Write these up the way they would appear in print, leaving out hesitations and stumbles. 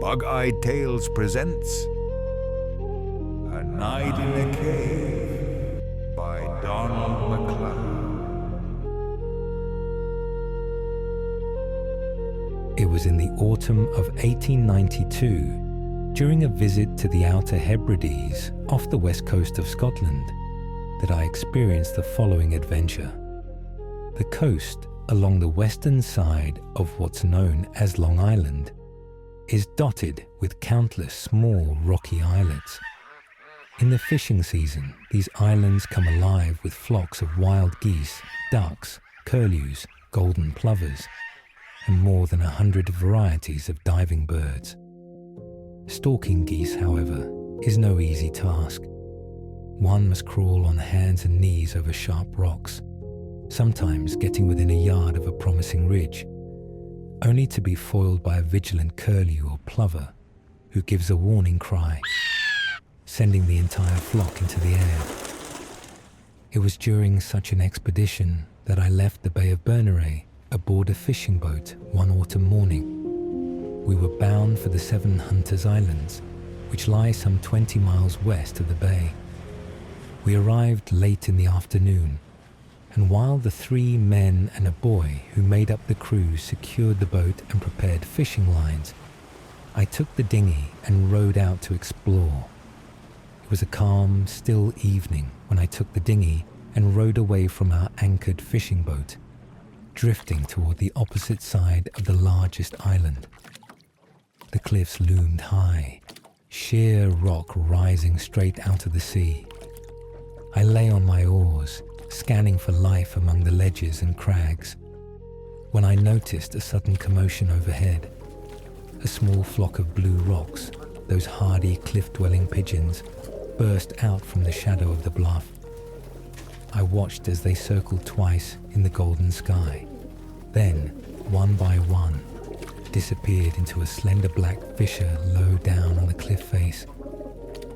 Bug-Eyed Tales presents A Night in a Cave by Donald Macleod. It was in the autumn of 1892, during a visit to the Outer Hebrides off the west coast of Scotland, that I experienced the following adventure. The coast along the western side of what's known as Long Island is dotted with countless small rocky islets. In the fishing season, these islands come alive with flocks of wild geese, ducks, curlews, golden plovers, and more than 100 varieties of diving birds. Stalking geese, however, is no easy task. One must crawl on hands and knees over sharp rocks, sometimes getting within a yard of a promising ridge, only to be foiled by a vigilant curlew or plover who gives a warning cry, sending the entire flock into the air. It was during such an expedition that I left the Bay of Bernary aboard a fishing boat one autumn morning. We were bound for the Seven Hunters Islands, which lie some 20 miles west of the bay. We arrived late in the afternoon, and while the 3 men and a boy who made up the crew secured the boat and prepared fishing lines, I took the dinghy and rowed out to explore. It was a calm, still evening when I took the dinghy and rowed away from our anchored fishing boat, drifting toward the opposite side of the largest island. The cliffs loomed high, sheer rock rising straight out of the sea. I lay on my oars, scanning for life among the ledges and crags, when I noticed a sudden commotion overhead. A small flock of blue rocks, those hardy cliff-dwelling pigeons, burst out from the shadow of the bluff. I watched as they circled twice in the golden sky, then, one by one, disappeared into a slender black fissure low down on the cliff face.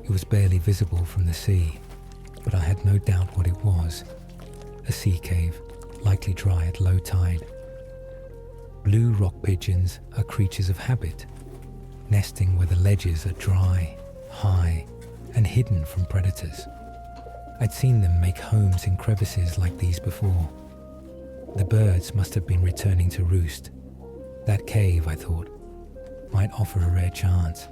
It was barely visible from the sea, but I had no doubt what it was. A sea cave, likely dry at low tide. Blue rock pigeons are creatures of habit, nesting where the ledges are dry, high, and hidden from predators. I'd seen them make homes in crevices like these before. The birds must have been returning to roost. That cave, I thought, might offer a rare chance.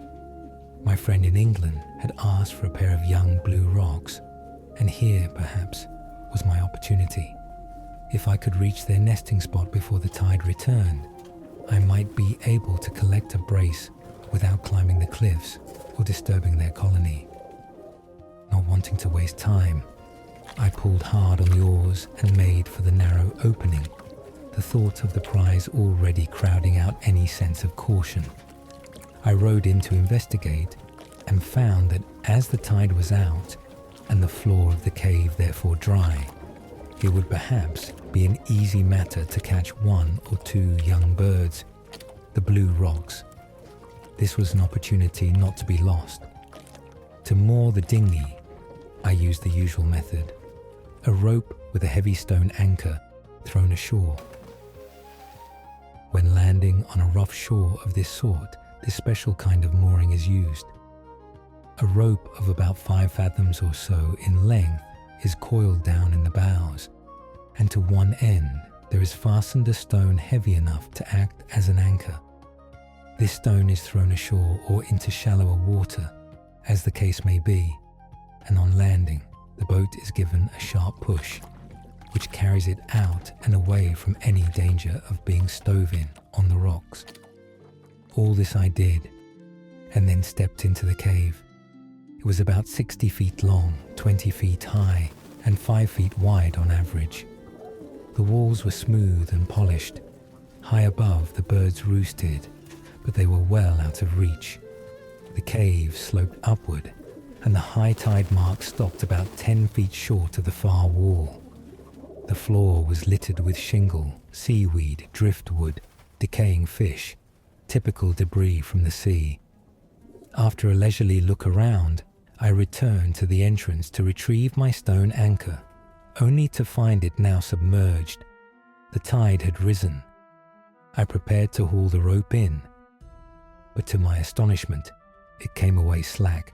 My friend in England had asked for a pair of young blue rocks, and here, perhaps, was my opportunity. If I could reach their nesting spot before the tide returned, I might be able to collect a brace without climbing the cliffs or disturbing their colony. Not wanting to waste time, I pulled hard on the oars and made for the narrow opening, the thought of the prize already crowding out any sense of caution. I rowed in to investigate and found that as the tide was out, and the floor of the cave therefore dry, it would perhaps be an easy matter to catch 1 or 2 young birds, the blue rocks. This was an opportunity not to be lost. To moor the dinghy, I used the usual method, a rope with a heavy stone anchor thrown ashore. When landing on a rough shore of this sort, this special kind of mooring is used. A rope of about 5 fathoms or so in length is coiled down in the bows, and to one end there is fastened a stone heavy enough to act as an anchor. This stone is thrown ashore or into shallower water, as the case may be, and on landing the boat is given a sharp push, which carries it out and away from any danger of being stove in on the rocks. All this I did, and then stepped into the cave. It was about 60 feet long, 20 feet high, and 5 feet wide on average. The walls were smooth and polished. High above, the birds roosted, but they were well out of reach. The cave sloped upward, and the high tide mark stopped about 10 feet short of the far wall. The floor was littered with shingle, seaweed, driftwood, decaying fish, typical debris from the sea. After a leisurely look around, I returned to the entrance to retrieve my stone anchor, only to find it now submerged. The tide had risen. I prepared to haul the rope in. but to my astonishment, it came away slack.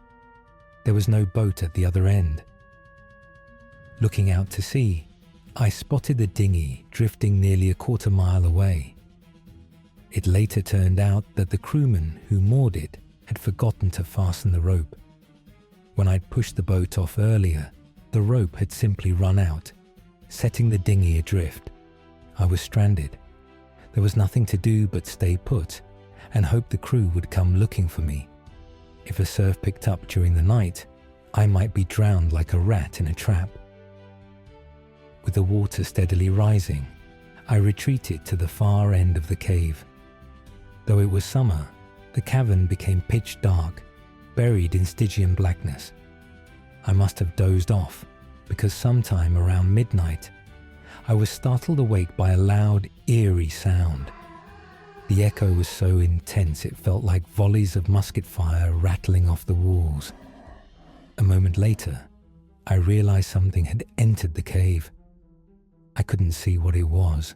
There was no boat at the other end. Looking out to sea, I spotted the dinghy drifting nearly a quarter mile away. It later turned out that the crewman who moored it had forgotten to fasten the rope. When I'd pushed the boat off earlier, the rope had simply run out, setting the dinghy adrift. I was stranded. There was nothing to do but stay put and hope the crew would come looking for me. If a surf picked up during the night, I might be drowned like a rat in a trap. With the water steadily rising, I retreated to the far end of the cave. Though it was summer, the cavern became pitch dark, buried in Stygian blackness. I must have dozed off, because sometime around midnight, I was startled awake by a loud, eerie sound. The echo was so intense it felt like volleys of musket fire rattling off the walls. A moment later, I realized something had entered the cave. I couldn't see what it was,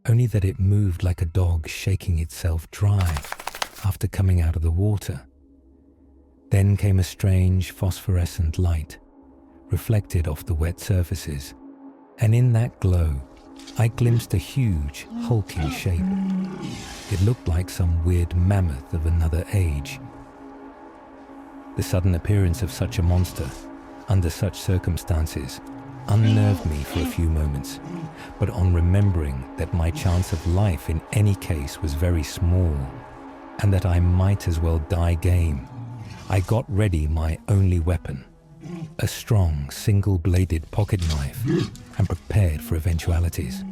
only that it moved like a dog shaking itself dry after coming out of the water. Then came a strange phosphorescent light, reflected off the wet surfaces, and in that glow, I glimpsed a huge, hulking shape. It looked like some weird mammoth of another age. The sudden appearance of such a monster, under such circumstances, unnerved me for a few moments, but on remembering that my chance of life in any case was very small, and that I might as well die game, I got ready my only weapon, a strong, single-bladed pocket knife, and prepared for eventualities.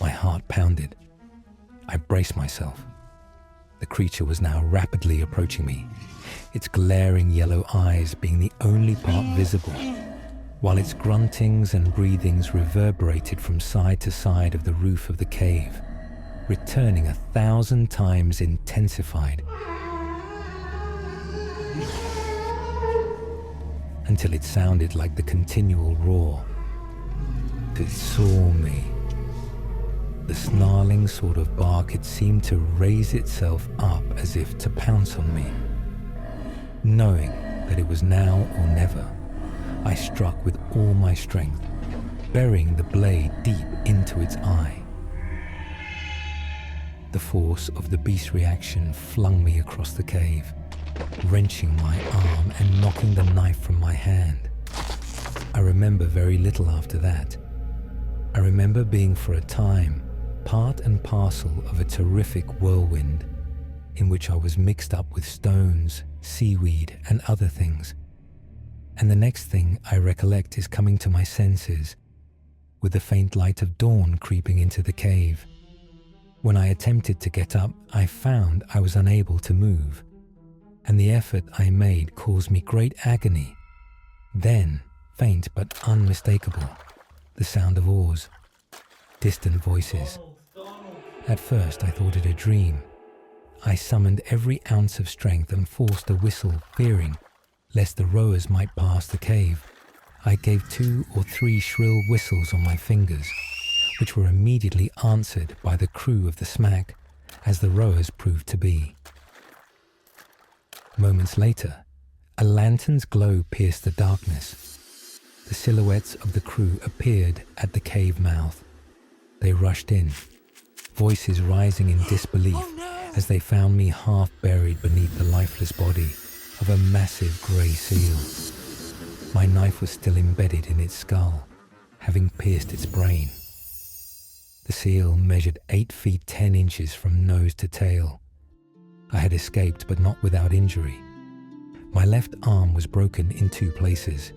My heart pounded. I braced myself. The creature was now rapidly approaching me, its glaring yellow eyes being the only part visible, while its gruntings and breathings reverberated from side to side of the roof of the cave, returning 1,000 times intensified, until it sounded like the continual roar. It saw me. The snarling sort of bark, it seemed to raise itself up as if to pounce on me. Knowing that it was now or never, I struck with all my strength, burying the blade deep into its eye. The force of the beast's reaction flung me across the cave, wrenching my arm and knocking the knife from my hand. I remember very little after that. I remember being for a time part and parcel of a terrific whirlwind in which I was mixed up with stones, seaweed, and other things. And the next thing I recollect is coming to my senses, with the faint light of dawn creeping into the cave. When I attempted to get up, I found I was unable to move, and the effort I made caused me great agony. Then, faint but unmistakable, the sound of oars, distant voices. At first I thought it a dream. I summoned every ounce of strength and forced a whistle, fearing lest the rowers might pass the cave. I gave 2 or 3 shrill whistles on my fingers, which were immediately answered by the crew of the smack, as the rowers proved to be. Moments later, a lantern's glow pierced the darkness. The silhouettes of the crew appeared at the cave mouth. They rushed in, voices rising in disbelief as they found me half buried beneath the lifeless body of a massive grey seal. My knife was still embedded in its skull, having pierced its brain. The seal measured 8 feet 10 inches from nose to tail. I had escaped, but not without injury. My left arm was broken in 2 places.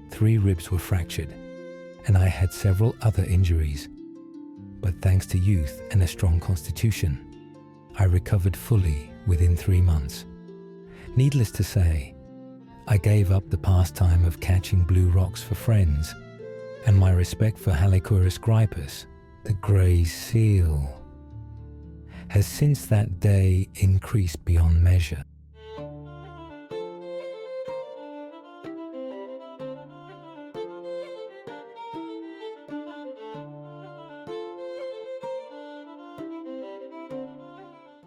3 ribs were fractured, and I had several other injuries. But thanks to youth and a strong constitution, I recovered fully within 3 months. Needless to say, I gave up the pastime of catching blue rocks for friends, and my respect for Halichoerus gripus, the grey seal, has since that day increased beyond measure.